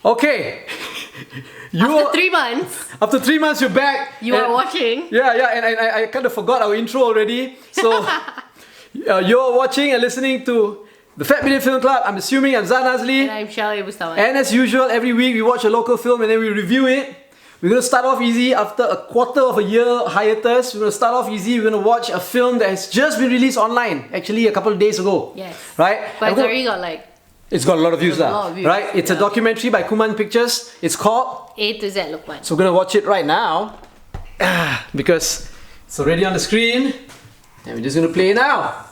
Okay. After 3 months, After 3 months, you're back. you are watching. Yeah, and I kind of forgot our intro already. So you're watching and listening to the Fat Bidin Film Club. I'm assuming I'm Zan Azli. And I'm Shalay Bustawan. And as usual, every week we watch a local film and then we review it. We're gonna start off easy after a quarter of a year hiatus. We're gonna start off easy. We're gonna watch a film that has just been released online, actually a couple of days ago. Yes. Right? But it's already got like it's got a lot of views, a lot of views, right? It's a yeah. documentary by Kuman Pictures. It's called A to Z Lokman. So we're gonna watch it right now because it's already on the screen and we're just gonna play it now.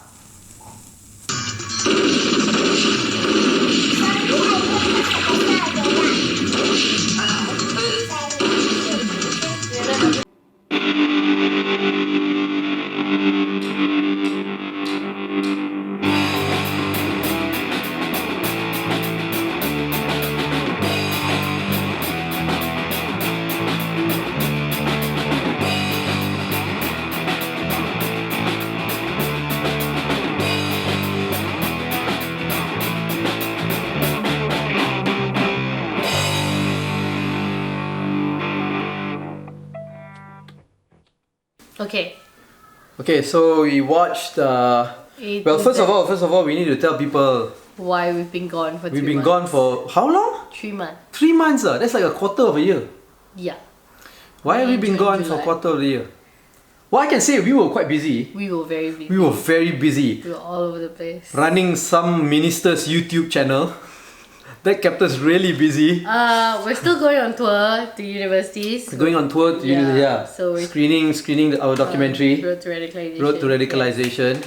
Okay, so we watched. First of all, we need to tell people why we've been gone for 3 months. we've been gone for how long? 3 months. 3 months. That's like a quarter of a year. Yeah. Why have we been gone for a quarter of the year? Well, I can say we were quite busy. We were very busy. We were very busy. We were all over the place. Running some minister's YouTube channel. That kept us really busy. We're still going on tour to universities. Going on tour to university, yeah. So we're screening our documentary. Road to Radicalization. Road to Radicalization.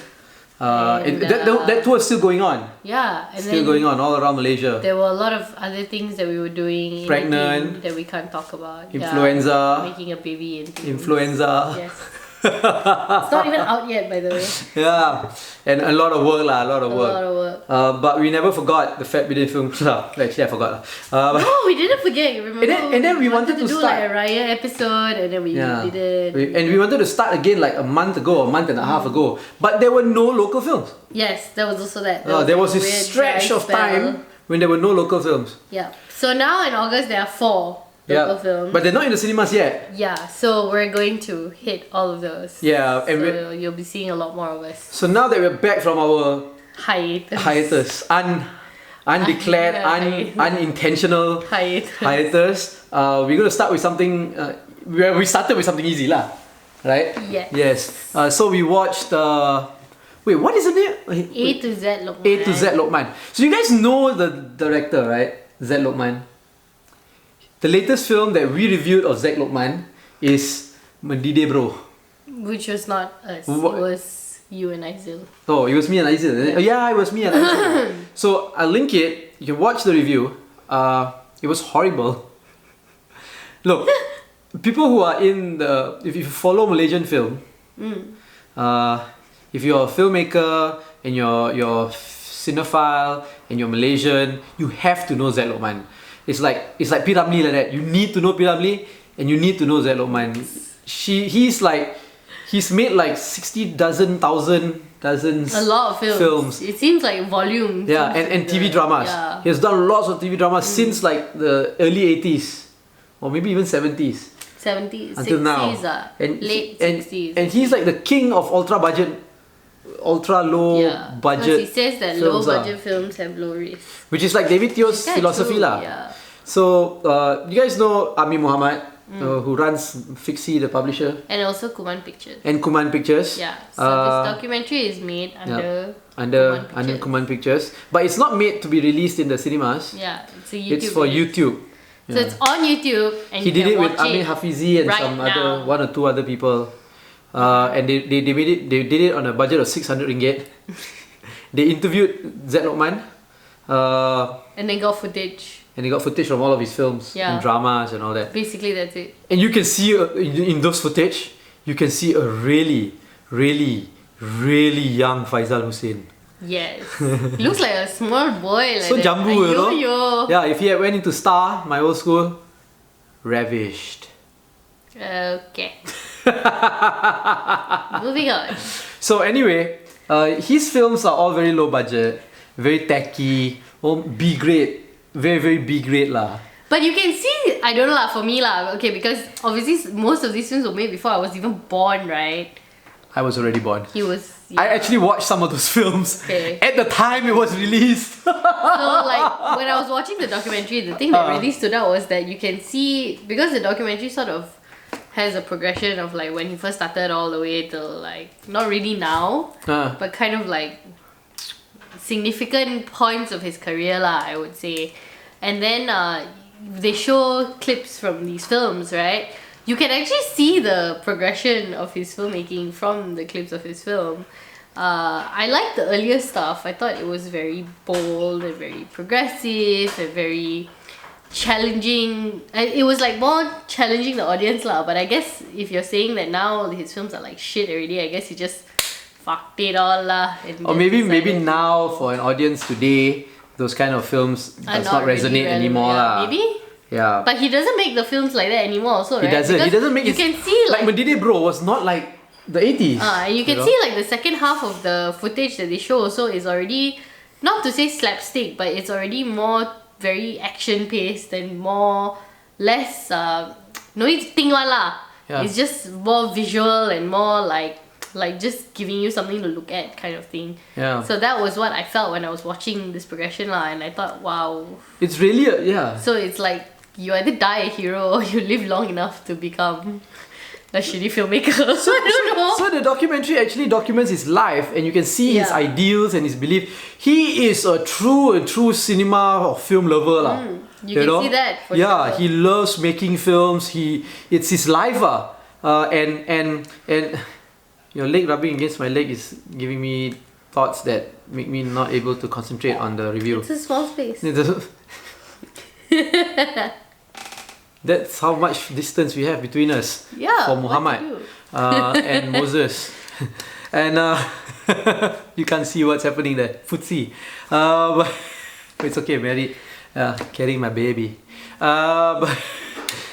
And, that tour is still going on. Yeah. And Still going on all around Malaysia. There were a lot of other things that we were doing. Pregnant. That we can't talk about. Influenza. Yeah, making a baby in things. Influenza. Yes. It's not even out yet, by the way. Yeah, and a lot of work lah, a lot of work. A lot of work. But we never forgot the Fat Bidin Film Club. Actually, I forgot. No, we didn't forget. Remember? And then we wanted to do start like a Raya episode, and then we didn't. And we wanted to start again like a month ago, a month and a half ago. But there were no local films. Yes, there was also that. There was like this stretch of time when there were no local films. Yeah. So now in August there are 4 local films. But they're not in the cinemas yet. Yeah, so we're going to hit all of those. Yeah, and so you'll be seeing a lot more of us. So now that we're back from our hiatus, undeclared, unintentional hiatus, we're gonna start with something. We started with something easy, lah, right? Yes. So we watched. Wait, what is the name? A to Z Lokman. A to Z Lokman. So you guys know the director, right? Z Lokman. The latest film that we reviewed of Z Lokman is Mendide Bro. Which was not us. It was you and Aizil. Oh, it was me and Aizil. Yeah, it was me and Aizil. So I'll link it. You can watch the review. It was horrible. Look, people who are in the... If you follow Malaysian film, if you're a filmmaker and you're cinephile and you're Malaysian, you have to know Z Lokman. It's like P. Ramlee like that. You need to know P. Ramlee and you need to know Z Lokman. He's made like 60 dozens. A lot of films. It seems like volumes. Yeah, and TV dramas. Yeah. He has done lots of TV dramas since like the early 80s or maybe even 70s. 70s, until 60s, now. Late 60s. And he's like the king of ultra low budget. He says that films, low budget films have low risk. Which is like David Teo's philosophy lah. Yeah. So you guys know Ami Muhammad, who runs Fixie, the publisher, and also Kuman Pictures. And Kuman Pictures. Yeah. So this documentary is made under Kuman Pictures, but it's not made to be released in the cinemas. Yeah, it's for YouTube. So it's on YouTube, and he you did can it with watch Amin Hafizi and some other 1 or 2 other people, and they made it. They did it on a budget of 600 ringgit. They interviewed Z Lokman, and they got footage. And they got footage from all of his films and dramas and all that. Basically, that's it. And you can see in those footage, you can see a really, really, really young Faizal Hussein. Yes. Looks like a small boy. Like so jambu, you know? Yo. Yeah, if he had went into Star, my old school, ravished. Okay. Moving on. So anyway, his films are all very low budget, very tacky, B grade, very very B grade lah. But you can see, I don't know lah, for me lah, okay, because obviously most of these films were made before I was even born, right? I was already born. He was. I actually watched some of those films Okay. at the time it was released. So like when I was watching the documentary, the thing that really stood out was that you can see, because the documentary sort of has a progression of like when he first started all the way till like not really now, but kind of like significant points of his career lah, I would say. And then they show clips from these films, right? You can actually see the progression of his filmmaking from the clips of his film. I liked the earlier stuff. I thought it was very bold and very progressive and very challenging. It was like more challenging the audience lah. But I guess if you're saying that now his films are like shit already, I guess he just fucked it all lah. Or maybe now for an audience today, those kind of films does not resonate really anymore lah. Maybe. Yeah. But he doesn't make the films like that anymore also, right? He doesn't. Because He doesn't make you can see like Bidin bro was not like the 80s. You can see like the second half of the footage that they show also is already, not to say slapstick, but it's already more very action paced and more less no need to think one lah. Yeah. It's just more visual and more like just giving you something to look at kind of thing. Yeah. So that was what I felt when I was watching this progression lah, and I thought, wow. It's really yeah. So it's like you either die a hero or you live long enough to become a shitty filmmaker. So I don't know. So the documentary actually documents his life, and you can see his ideals and his belief. He is a true cinema or film lover lah. You can see that. For sure. He loves making films. It's his life and your leg rubbing against my leg is giving me thoughts that make me not able to concentrate on the review. It's a small space. That's how much distance we have between us. Yeah. For Muhammad and Moses. And you can't see what's happening there. Footsie. But it's okay, married. Carrying my baby.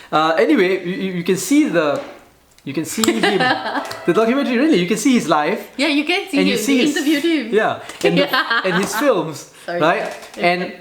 Anyway, you can see you can see him. The documentary, really, you can see his life. Yeah, you can see and him. You see interviewed him. Yeah, and his films, Sorry. right? And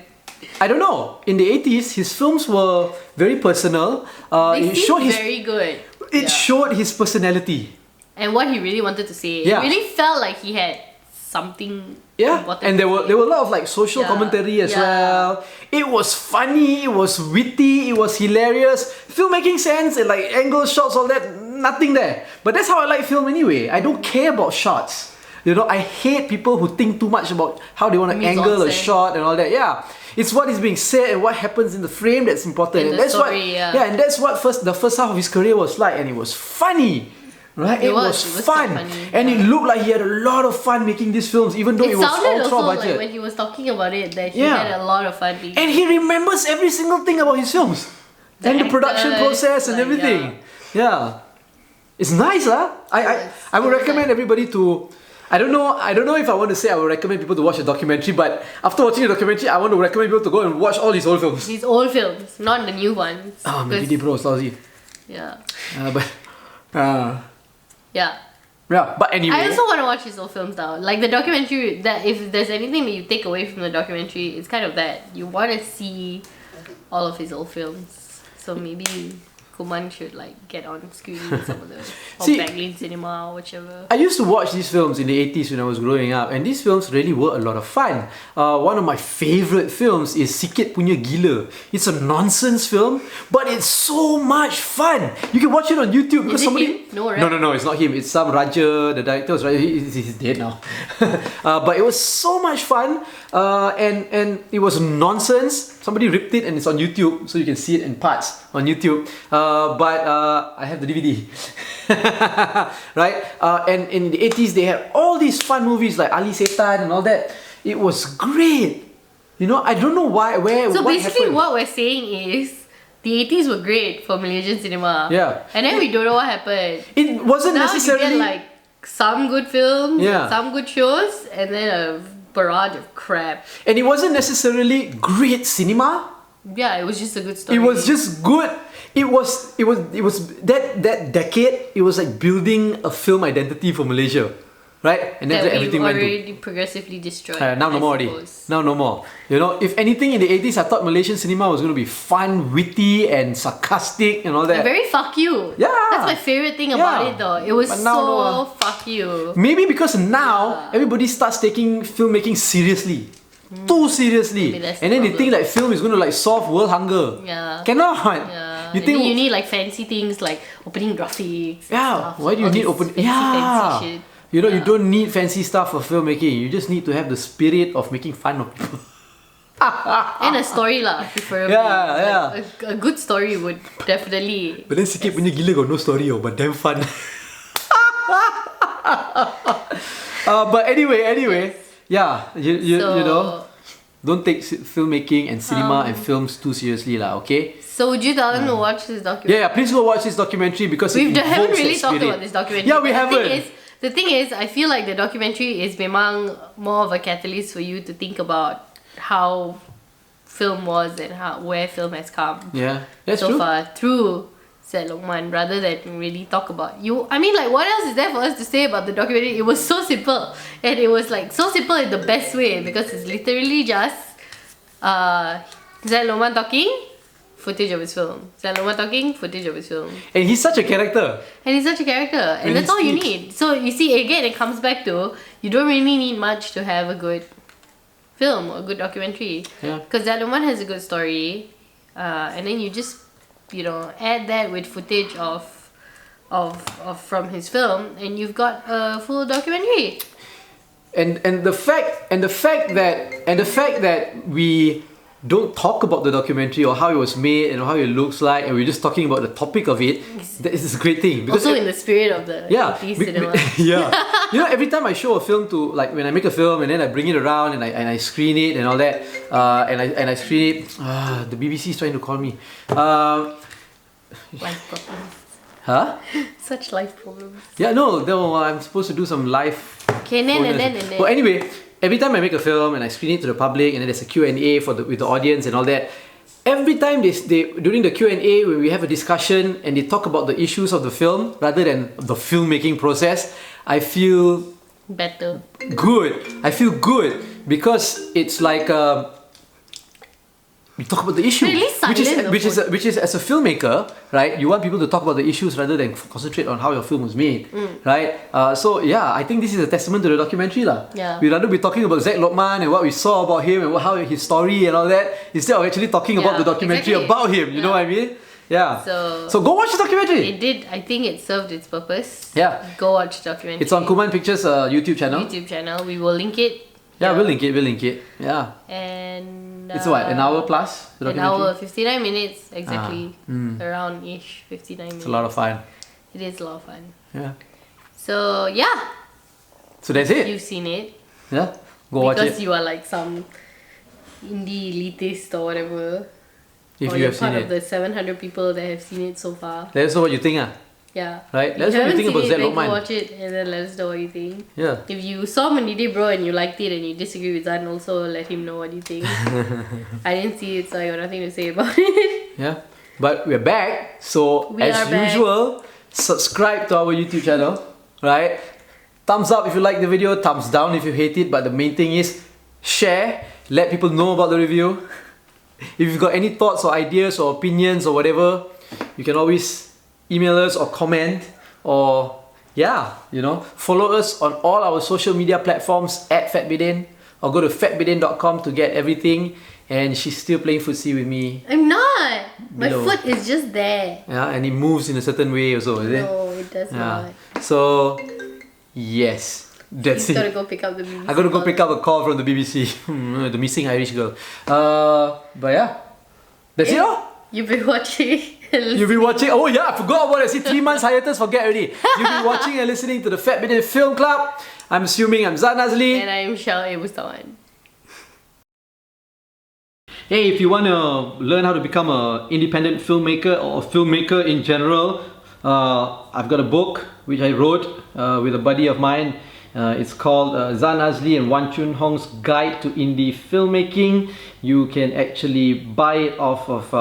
I don't know. In the 80s, his films were very personal. They seemed very good. It showed his personality. And what he really wanted to say. Yeah. It really felt like he had something. And there were a lot of like social commentary as well. It was funny, it was witty, it was hilarious. Filmmaking sense and like angle shots, all that, nothing there. But that's how I like film anyway. I don't care about shots. You know, I hate people who think too much about how they want to angle a shot and all that. Yeah. It's what is being said and what happens in the frame that's important. And that's story, and that's what the first half of his career was like, and it was funny. Right? It was fun. Funny, and it looked like he had a lot of fun making these films, even though it was ultra budget. Like when he was talking about it, that he had a lot of fun. And he remembers every single thing about his films. And the production process and everything. Yeah. It's nice, huh? I would recommend everybody to. I don't know if I want to say I would recommend people to watch a documentary, but after watching the documentary, I want to recommend people to go and watch all his old films. His old films, not the new ones. Maybe bro, it's lousy. Yeah. Yeah, but anyway. I also want to watch his old films now. Like the documentary, that if there's anything that you take away from the documentary, it's kind of that. You want to see all of his old films. So maybe Kuman should like get on screening some of those. Or Baglin Cinema or whichever. I used to watch these films in the 80s when I was growing up, and these films really were a lot of fun. One of my favourite films is Sikit Punya Gila. It's a nonsense film, but it's so much fun. You can watch it on YouTube because somebody... Him? No, right? No, it's not him. It's some Raja, the director was Raja. He's dead now. But it was so much fun, and it was nonsense. Somebody ripped it and it's on YouTube, so you can see it in parts on YouTube. But I have the DVD. Right? And in the 80s, they had all these fun movies like Ali Setan and all that. It was great. You know, I don't know where. So what basically, happened. what we're saying is the 80s were great for Malaysian cinema. Yeah. And then we don't know what happened. It wasn't now necessarily. You get like some good films, some good shows, and then a barrage of crap. And it wasn't necessarily great cinema. Yeah, it was just a good story. It was just good. It was that decade. It was like building a film identity for Malaysia. right? And then that everything went to already progressively destroyed. now no I more already. suppose. Now no more. You know, if anything in the 80s, I thought Malaysian cinema was going to be fun, witty, and sarcastic and all that. Very fuck you. Yeah. That's my favorite thing about Yeah. it though. It was But now, so fuck you. Maybe because now everybody starts taking filmmaking seriously. Too seriously. Maybe that's And then the they think like film is going to like solve world hunger. Yeah. Cannot. Yeah. You And think then you need like fancy things like opening graphics. and yeah, stuff. why do you All need this open fancy, yeah. fancy shit. You know, you don't need fancy stuff for filmmaking. You just need to have the spirit of making fun of people. And a story lah, preferably. Yeah, Like, a good story would definitely. But then sikit punya gila got no story but damn fun. But anyway, yeah, you know, don't take filmmaking and cinema and films too seriously lah, okay? So would you tell them to watch this documentary? Yeah, please go watch this documentary because We it haven't evokes really that talked spirit. about this documentary. Yeah, we but haven't. The thing is, I feel like the documentary is memang more of a catalyst for you to think about how film was and where film has come Yeah, that's so true. far through said Lokman, rather than really talk about you. I mean, like, what else is there for us to say about the documentary? It was so simple, and it was like so simple in the best way because it's literally just Zaid Lokman talking, footage of his film. Zaid Lokman talking, footage of his film. And he's such a character. And he's such a character, and that's all you need. So you see, again, it comes back to you don't really need much to have a good film or a good documentary. Yeah. Because Zaid Lokman has a good story, and then you just add that with footage of from his film, and you've got a full documentary. And the fact that we don't talk about the documentary or how it was made and how it looks like, and we're just talking about the topic of it, that is a great thing. Also in the spirit of the 80s cinema. Yeah. You know, every time I show a film to, like, when I make a film and then I bring it around and I screen it and all that, and I screen it, the BBC is trying to call me. Life problems. Huh? Such life problems. Yeah, no, I'm supposed to do some live. Okay, and then. Well, anyway, every time I make a film and I screen it to the public, and then there's a Q&A with the audience and all that, every time they during the Q&A when we have a discussion and they talk about the issues of the film rather than the filmmaking process, I feel better. good. I feel good because it's like we talk about the issue, Really silent, which is as a filmmaker, right? You want people to talk about the issues rather than concentrate on how your film was made, right? So yeah, I think this is a testament to the documentary lah. Yeah. We'd rather be talking about Zaid Lokman and what we saw about him and how his story and all that instead of actually talking about the documentary exactly. about him. You know what I mean? Yeah. So go watch the documentary. it did. I think it served its purpose. Yeah. Go watch the documentary. It's on Kuman Pictures YouTube channel. YouTube channel. We will link it. Yeah, we'll link it. Yeah. And It's what, an hour plus? The An documentary? hour, 59 minutes exactly. Around ish, 59 minutes. It's a lot of fun. It is a lot of fun. Yeah. So yeah, So that's it. you've seen it Yeah. Go watch because it. you are like some indie elitist or whatever. If or you you're have seen part of it. the 700 people that have seen it so far. Let us know what you think. Yeah. Right? If Let us you know what you haven't think about seen Zaid it, then go Lokman. watch it and then let us know what you think. Yeah. If you saw Manidi Bro and you liked it and you disagree with Zan, also let him know what you think. I didn't see it, so I got nothing to say about it. Yeah. But we're back. So We as are back. usual, subscribe to our YouTube channel. Right? Thumbs up if you like the video, thumbs down if you hate it. But the main thing is share. Let people know about the review. If you've got any thoughts or ideas or opinions or whatever, you can always email us or comment or follow us on all our social media platforms at FatBidin or go to fatbidin.com to get everything. And she's still playing footsie with me. I'm not! My Below. foot is just there. Yeah, and it moves in a certain way also, is it? No, it does Yeah. not. So yes. That's He's gotta it. go pick up the BBC. I gotta go call. pick up a call from the BBC. The missing Irish girl. But yeah. That's it all. You've been watching. You've been watching. Oh yeah, I forgot about it. See, 3 months hiatus, forget already. You've been watching and listening to the Fat Bidin Film Club. I'm assuming I'm Zan Nazli. And I'm Shal Mustawan. Hey, if you want to learn how to become an independent filmmaker or a filmmaker in general, I've got a book which I wrote with a buddy of mine. It's called Zan Azli and Wan Chun Hong's Guide to Indie Filmmaking. You can actually buy it off of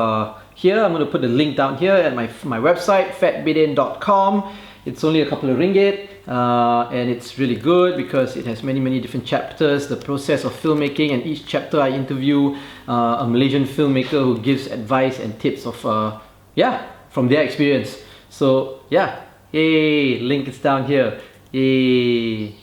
here. I'm going to put the link down here at my website, fatbidin.com. It's only a couple of ringgit. and it's really good because it has many different chapters, the process of filmmaking, and each chapter I interview a Malaysian filmmaker who gives advice and tips of from their experience. So yeah, yay, link is down here, yay.